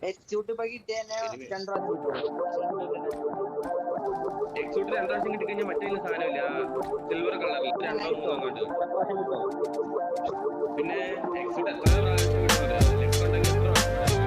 എക്സ്ക്യൂട്ട് ഇപ്പൊ കിട്ടിയ രണ്ടു പ്രാവശ്യം കിട്ടിക്കഴിഞ്ഞാൽ മറ്റേ സാധനമില്ല സിൽവർ കളറിൽ രണ്ടോ മൂന്നോ കണ്ടു. പിന്നെ എക്സ്ക്യൂട്ട് എത്ര പ്രാവശ്യം കിട്ടുന്നുണ്ട്? ലക്ക് ഉണ്ടെങ്കിൽ എത്ര പ്രാവശ്യം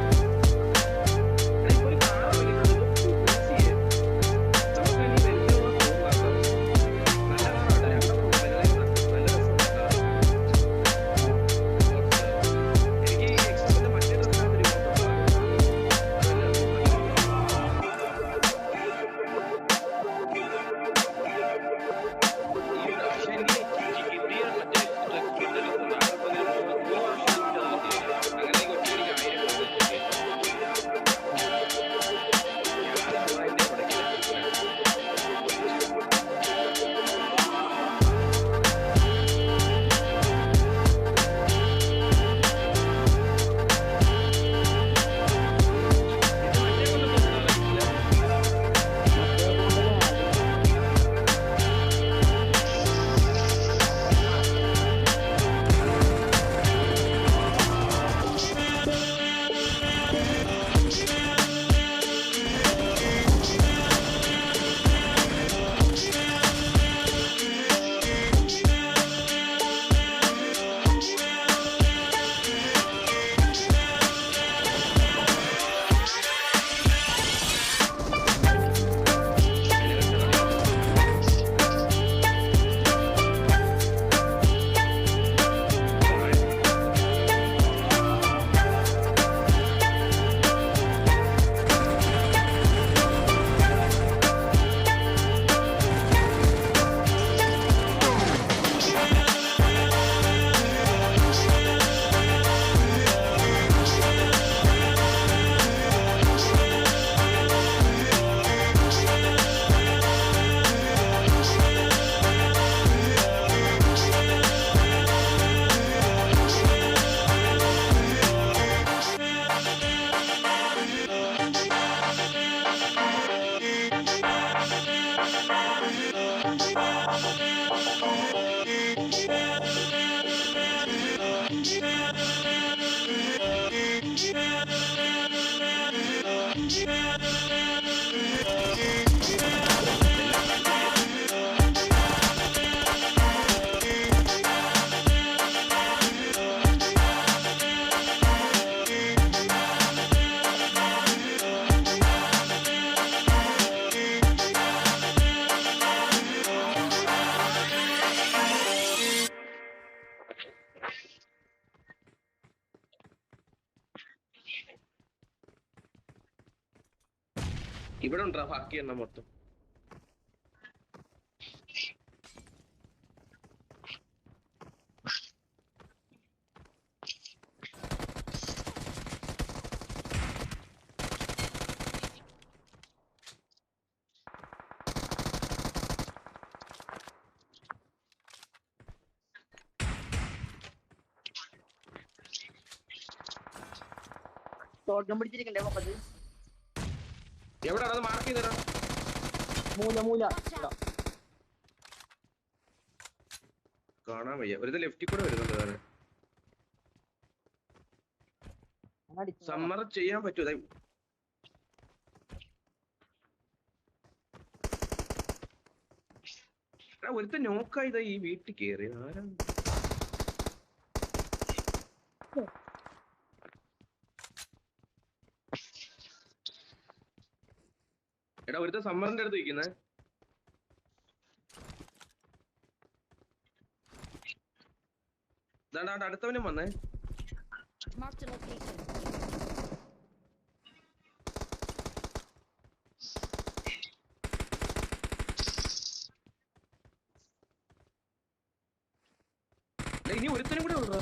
ഇവിടെ ഉണ്ടാ ബാക്കി എണ്ണം മൊത്തം. പിടിച്ചിരിക്കണ്ടേ മുപ്പത് എവിടെയാണ് അത് മാർക്ക് ചെയ്തരാ? മൂല കാണാൻ വയ്യ. ഒരു ലെഫ്റ്റിൽ കൂടെ വരുന്നുണ്ട് വേറെ. സമ്മർ ചെയ്യാൻ പറ്റൂ? ഒരുത്ത നോക്കായതാ ഈ വീട്ടിൽ കയറി. ആരാണ്? എടാ ഒരുത്ത സമ്മറിന്റെ അടുത്ത് ഇരിക്കുന്നേ. ഇതാണ്ട് അടുത്തവനും വന്നേ. ഇനി ഒരുത്തനും കൂടെ ഉള്ളൂ.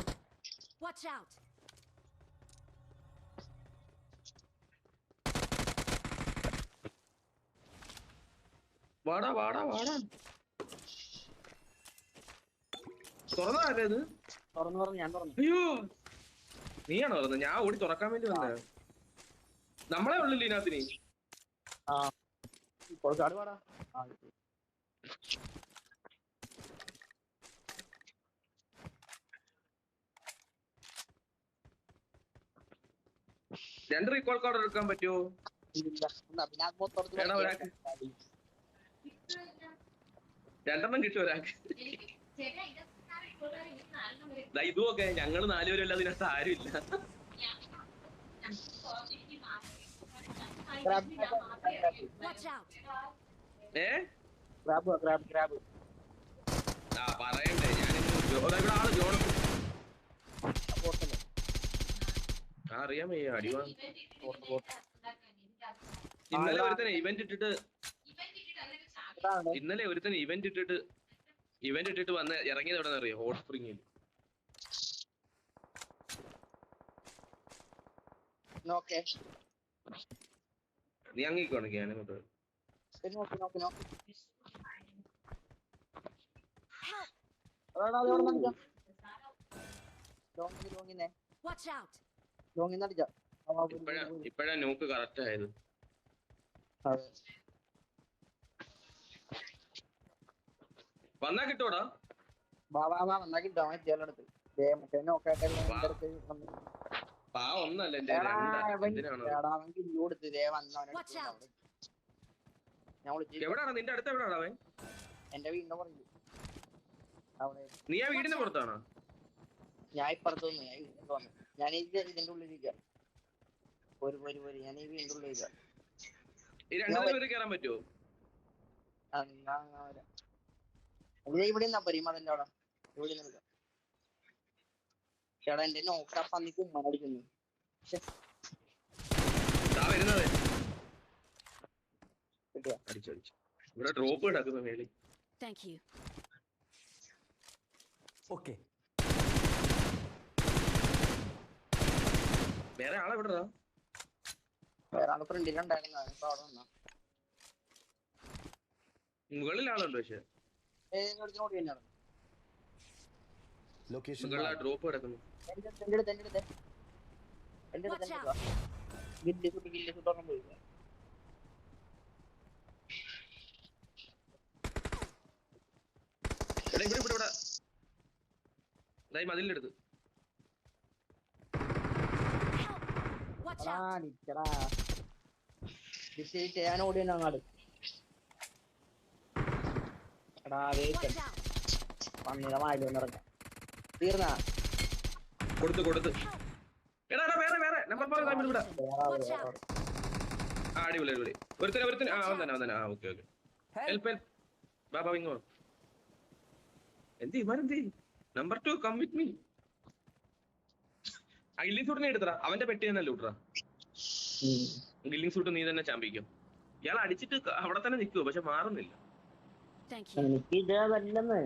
വാടാ വാടാ വാടാ. തുറന്നത് അയ്യോ നീയാണോ തുറന്നത്? ഞാൻ ഓടി തുറക്കാൻ വേണ്ടി വന്നേ. നമ്മളെ ഉള്ളില്ല ഇതിനകത്തിന്. 2 റീകോൾ കാർഡ് എടുക്കാൻ പറ്റുമോ? ഇല്ല എന്നാ പിന്നെ അത് മൊത്തം എടുത്ത് എടാ ഒരാൾക്ക് കളി. 2 കിട്ടും ഒരാൾക്ക്. ഇതുമൊക്കെ ഞങ്ങള് 4 പേരും അല്ലാതെ ഇതിനകത്ത് ആരും ഇല്ല. Grab, Watch out! ഏ grab. ആ പറയണ്ടേ ഞാനിന്ന് ഇവിടെ ആള് ജോൺ. പോട്ടല്ലേ ആ അറിയാൻ വയ്യ അടിവാ. പോട്ട് ഇന്നലെ ഒരുത്തനെ ഇവന്റ് ഇട്ടിട്ട് ഇതാണ് ഇവന്റ് ഇട്ടിട്ട് വന്ന് ഇറങ്ങിയത് എവിടെ അറിയോ? ഹോട്ട് സ്പ്രിങ്ങിൽ. നോക്കേ നീ അങ്ങേക്കോണെങ്കിൽ ഞാനങ്ങോട്ട് നോക്കി Help! അതാണ് അത് അവിടെ നിന്ന് ലോങ്ങിന്നെ Watch out! ലോങ്ങിന്ന് അടിച്ച ഇപ്പഴാ നോക്ക് കറക്റ്റ് ആയത്. വന്നാ കിട്ടൂടാ. വന്നാ കിട്ടാൻ മറ്റേടുത്ത് മറ്റേ നോക്കാട്ടെ ഒന്നല്ല എന്റെ എന്തിനാണ്? കൊടുത്ത് ഞാൻ വിളിച്ചു എവിടാണ് നിന്റെ അടുത്ത്? എവിടാണ് അവൻ? എന്റെ വീടിന്റെ പറഞ്ഞു അവിടെ നീ ആ വീടിന്റെ പുറത്താണോ? ഞാൻ ഇപ്പുറത്ത് വന്നു ഞാൻ ഇതിന്റെ ഉള്ളിലിരിക്കാം. ഞാൻ ഈ വീടിന്റെ ഉള്ളിലിരിക്കാം. ഈ 2 പേര് കയറാൻ പറ്റുമോ? ഇവിടെ നിന്നാ പോരി മതിന്റെ അവിടെ ഇവിടെ നിൽക്കാം. ചേട്ടാ എന്റെ നോക്കാ പന്നി കുമ്മനടിക്കുന്നു. വരുന്നത് അടിച്ചു ഇവിടെ ഡ്രോപ്പ് കിടക്കുന്ന മേളിൽ. Thank you. Okay. വേറെ ആളെ വിടറാ. വേറെ ആള് ഫ്രണ്ടിലുണ്ടായിരുന്നു. ഇപ്പൊ അവിടെ വന്നാ മുകളിൽ ആളുണ്ട്. പക്ഷെ നോക്കി തന്നെയാണ് Location. മുകളിൽ ആ ഡ്രോപ്പ് കിടക്കുന്നു. എന്റെ അടുത്ത് ഗില്ല് സുട്ടൊന്നും പോയില്ല. ഇവിടെ മതിലിന്റെ അടുത്ത്. Watch out! ഞാൻ ഓടി തന്നെ അങ്ങാട്. എടാ Watch out! പന്നിയുടെ വായിലൊന്നും ഇറങ്ങാം. തീർന്നാ കൊടുത്ത് എടാ വേറെ നമ്പർ ഇവിടെ. Watch out! അടിപൊളി ഒരുത്തനെ അവൻ തന്നെ. ആ ഓക്കെ ഹെൽപ്പ് ബാബാ ഇങ്ങോ. എന്ത് നമ്പർ 2 കം വിത്ത് മീ. ആ ഗില്ലിംഗ് സൂട്ടിനെ എടുത്തടാ. അവന്റെ പെട്ടി തന്നെ ലൂട്ടറാ. ഗില്ലിംഗ് സൂട്ട് നീ തന്നെ ചാമ്പിക്കും. ഇയാൾ അടിച്ചിട്ട് അവിടെ തന്നെ നിൽക്കുവോ? പക്ഷെ മാറുന്നില്ല. Thank you. എനിക്ക് ഇത് വല്ലെന്ന്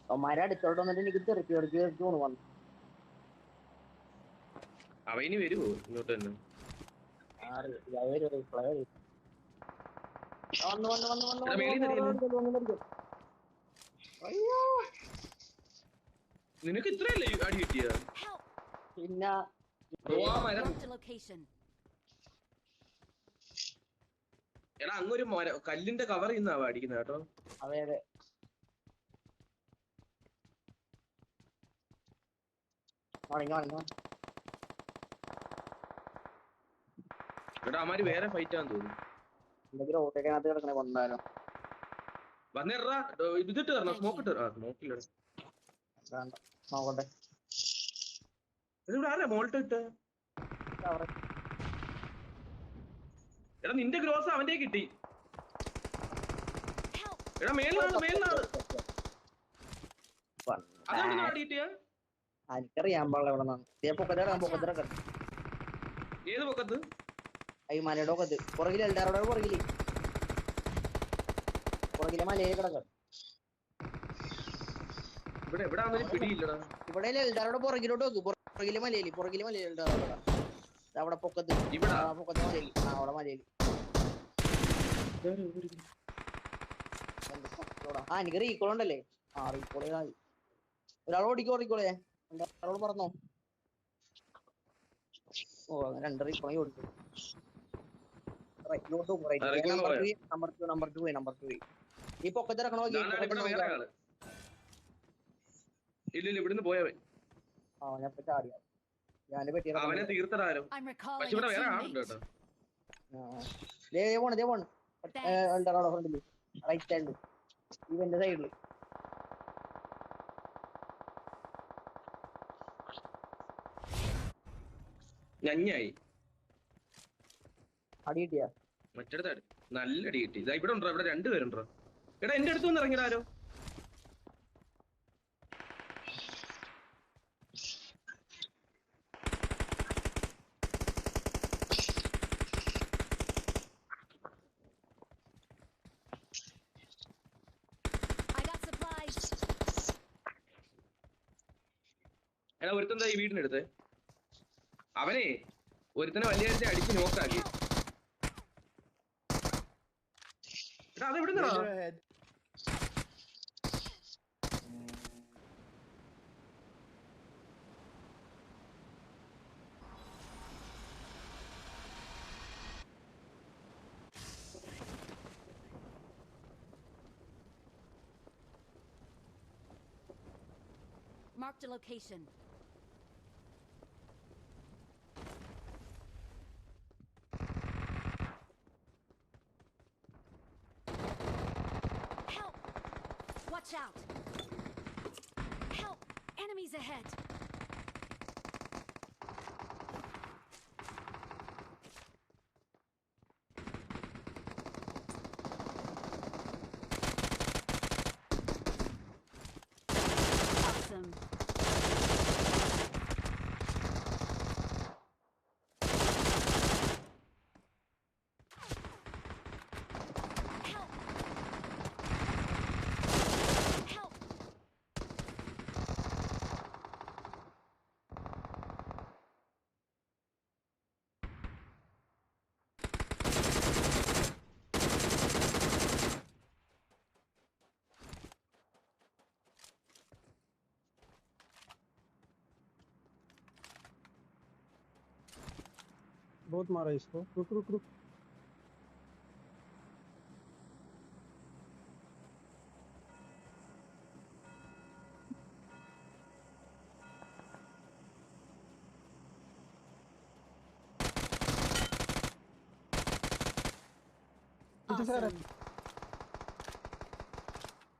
അവന്മാരെ അടുത്തോട്ട് വന്നിട്ട് എനിക്ക് തെറിച്ച് വന്നു. അവന് വരുവോ ഇങ്ങോട്ട് തന്നെ? നിനക്ക് ഇത്രയല്ലേ അടി കിട്ടിയ? Help! പിന്നെ Marked a location. എടാ അങ്ങൊരു കല്ലിന്റെ കവർ ഇന്നാവാ അടിക്കുന്ന കേട്ടോ. അതെ എടാ അമാര് വേറെ ഫൈറ്റ് ആന്ന് തോന്നുന്നു. എന്തെങ്കിലും ഓട്ടോക്കകത്ത് കിടക്കണേ കൊണ്ടാലോ. വന്നേറാ ഇതിട്ട് തരണം. സ്മോക്ക് ഇട്ട് സ്മോക്കില്ല. നോക്കട്ടെ ഇവിടെ ആരാ മോൾട്ട് ഇട്ട്? എടാ നിന്റെ ഗ്രോസ് അവന്റെ കിട്ടി. എടാ മേലാണ് അതെവിടെ അടിയിട്ടിയാ? എനിക്കറിയാൻ പാടില്ല ഇവിടെ പൊക്കത്തിറക്കാം. ഏത് പൊക്കത്ത്? മലയുടെ പൊക്കത്ത് പുറകില് എല്ലാവരുടെ പുറകിലെ മലയിൽ കിടക്കാം. ഇവിടെ പിടിയില്ലടാ. ഇവിടെ എല്ലാവരുടെ പുറകിലോട്ട് വെക്ക്. പുറകിലെ മലയിൽ അവിടെ പൊക്കത്ത് പൊക്കത്തെ മലയിൽ അവിടെ മലയിൽ. എനിക്ക് റീകോൾ ഉണ്ടല്ലേ? റീകോൾ ഒരാൾ ഓടിക്കോളെ ഒരാളോട് പറഞ്ഞോ. അങ്ങനെ 2 റീകോളി കൊടുക്കും. നമ്പർ 2 ഈ പൊക്കത്തിറക്കണോ? ഇല്ല ഇവിടുന്ന് പോയവൻ. ഞാൻ ചാടിയാ ഞാന് പെട്ടി അവനെ തീർത്തടാരോ. I'm പക്ഷെ recalling ഇവിടെ a വേറെ ആളുണ്ട് teammate. കേട്ടോ. ദേ പോണ് Thanks. ഫ്രണ്ടില് റൈറ്റ് ഹാൻഡ് ഇവന്റെ സൈഡില് ഞഞ്ഞായി അടി കിട്ടിയാ മറ്റേടത്ത് നല്ല അടി കിട്ടി. ഇതാ ഇവിടെ ഉണ്ടോ, ഇവിടെ രണ്ടുപേരുണ്ടോ. എടാ എന്റെ അടുത്ത് വന്ന് ഇറങ്ങിയടാരോ. I got supplies. എടാ ഒരുത്തന്താ ഈ വീടിനടുത്ത്. അവനെ ഒരുത്തനെ വലിയ അടിച്ച് നോക്കാക്കി. എടാ അത് എവിടുന്നാ? Marked a location. Help! Watch out! Help! Enemies ahead! Awesome. Help! Help! बहुत मारा इसको। रुक रुक रुक। पीछे से आ रहा है। Awesome.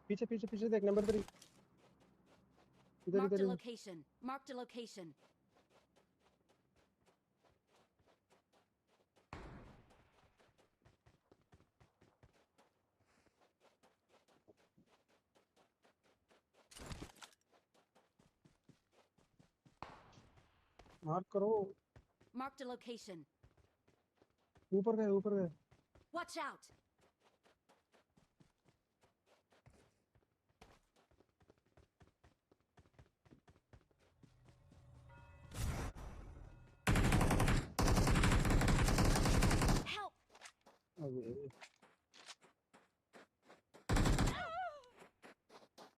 पीछे पीछे पीछे देख, नंबर 3 इधर Marked a इधर। location. Marked a location. Mark करो। Marked a location. ऊपर गए ऊपर गए। Watch out!